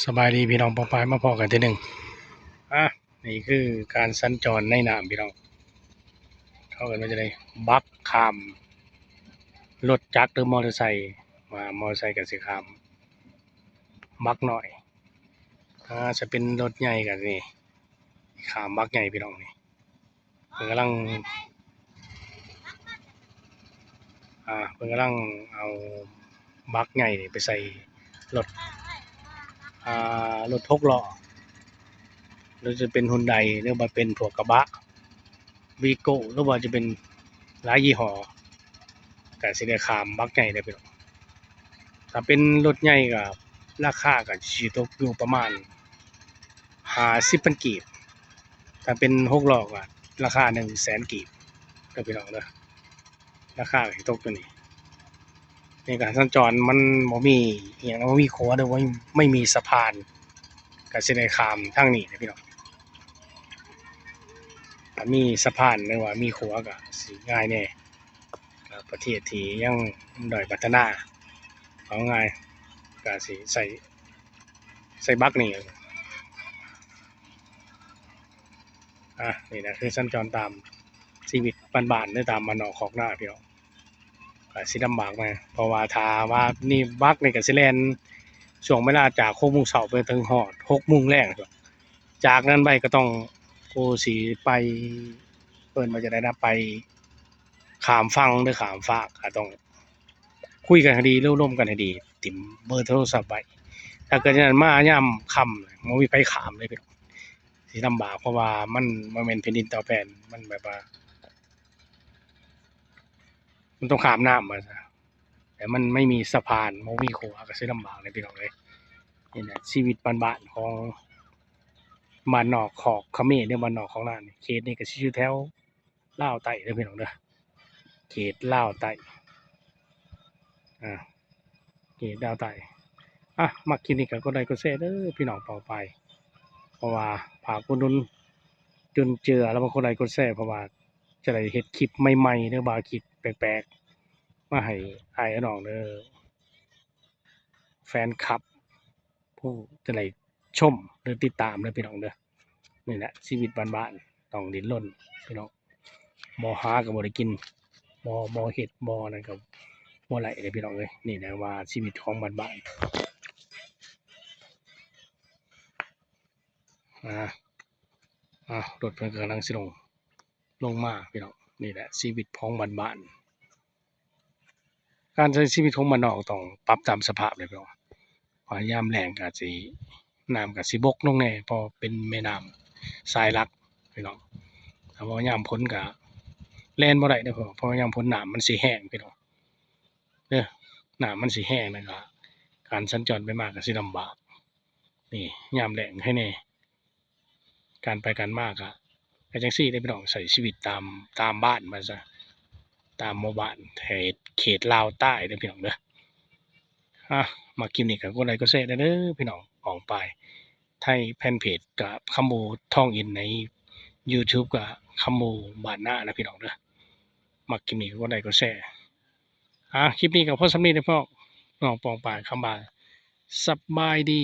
สบายดีพี่น้องปองปายมาพอกันทีหนึ่งอ่ะนี่คือการสัญจรในน้ำพี่น้องเข้ากันมาจะได้บักขามรถจักรหรือมอเตอร์ไซค์มามอเตอร์ไซค์กันสิขามบักหน่อยจะเป็นรถใหญ่กันนี่ขามบักใหญ่พี่น้องนี่เพิ่นกำลังเอาบักใหญ่นี่ไปใส่รถรถ6 ล้อหรือจะเป็นฮุนไดหรือว่าเป็นพวกกระบะวีโก้หรือว่าจะเป็นหลายยี่ห้อก็สิได้ข้ามบักใหญ่ได้พี่น้องถ้าเป็นรถใหญ่ก็ราคาก็สิตกอยู่ประมาณ50,000กีบถ้าเป็น6 ล้อก็ราคา100,000กีบเด้อพี่น้องเด้อราคาก็สิตกอยู่นี่ในการสัญจรมันบ่มีอิหยังบ่มีรั้วหรือว่าไม่มีสะพานก็สิได้ข้ามทางนี้เด้อพี่น้องถ้ามีสะพานหรือว่ามีรั้วก็สิง่ายแน่ประเทศที่ยังด้อยพัฒนาเอาง่ายก็สิใส่บักนี่นี่นะคือสัญจรตามชีวิตบ้านๆหรือตามบ้านนอกคอกนาพี่น้องก็สิลำบากมาเพราะว่าถ้าว่านี่บักนี่ก็สิแล่นช่วงเวลาจาก6 โมงเช้าไปถึงฮอด6 โมงแลงจากนั้นไปก็ต้องกูสิไปเอิ้นว่าจั่งใดนะไปข้ามฝั่งหรือข้ามฟากก็ต้องคุยกันให้ดีร่วมกันให้ดีติมเบอร์โทรศัพท์ไว้ถ้าเกิดจั่งนั้นมายามค่ำบ่มีไผข้ามเลยพี่น้องสิลำบากเพราะว่ามันบ่แม่นแผ่นดินต่อแผ่นมันแบบว่ามันต้องข้ามน้ำมาซะแต่มันไม่มีสะพานบ่มีรั้วก็สิลำบากเลยพี่น้องเอ้ยนี่แหละชีวิตบ้านๆของบ้านนอกคอกเขมรหรือบ้านนอกของลาวนี่เขตนี้ก็สิอยู่แถวลาวใต้เด้อพี่น้องเด้อเขตลาวใต้อ่าเขตลาวใต้มักคลิปนี้ก็กดไลค์กดแชร์เด้อพี่น้องเป่าไปเพราะว่าฝากอุดหนุนจุนเจือแล้วก็กดไลค์กดแชร์เพราะว่าจะได้เฮ็ดคลิปใหม่ๆหรือว่าคลิปแปลกๆมาให้อ้ายกับน้องเด้อแฟนคลับผู้จะได้ชมหรือติดตามเด้อพี่น้องเด้อนี่แหละชีวิตบ้านๆต้องดิ้นรนพี่น้องบ่หาก็บ่ได้กินบ่เฮ็ดบ่นั่นก็บ่ไหลเด้อพี่น้องเอ้ยนี่แหละว่าชีวิตของบ้านๆรถเพิ่นก็กำลังสิลงมาพี่น้องนี่แหละชีวิตของบ้านๆการใช้ชีวิตของบ้านนอกต้องปรับตามสภาพเลยพี่น้องเพราะยามแล้งก็สิน้ำก็สิบกลงแหน่เพราะเป็นแม่น้ำสายหลักพี่น้องถ้าว่ายามฝนก็แล่นบ่ได้เด้อเพราะว่ายามฝนน้ำมันสิแห้งพี่น้องเด้อน้ำมันสิแห้งแล้วก็การสัญจรไปมาก็สิลำบากนี่ยามแล้งให้แน่การไปการมาก็จั่งซี้เด้อพี่น้องใช้ชีวิตตามบ้านว่าซะตามหมู่บ้านเขตลาวใต้เด้อพี่น้องเด้อมักคลิปนี้ก็กดไลค์กดแชร์ได้เด้อพี่น้องออกไปไทยแฟนเพจก็คำหมู่ท่องอินใน YouTube ก็คำหมู่บ้านนานะพี่น้องเด้อมักคลิปนี้ก็กดไลค์กดแชร์คลิปนี้ก็พอส่ำนี้เด้อพี่น้องน้องปองปายคำว่าสบายดี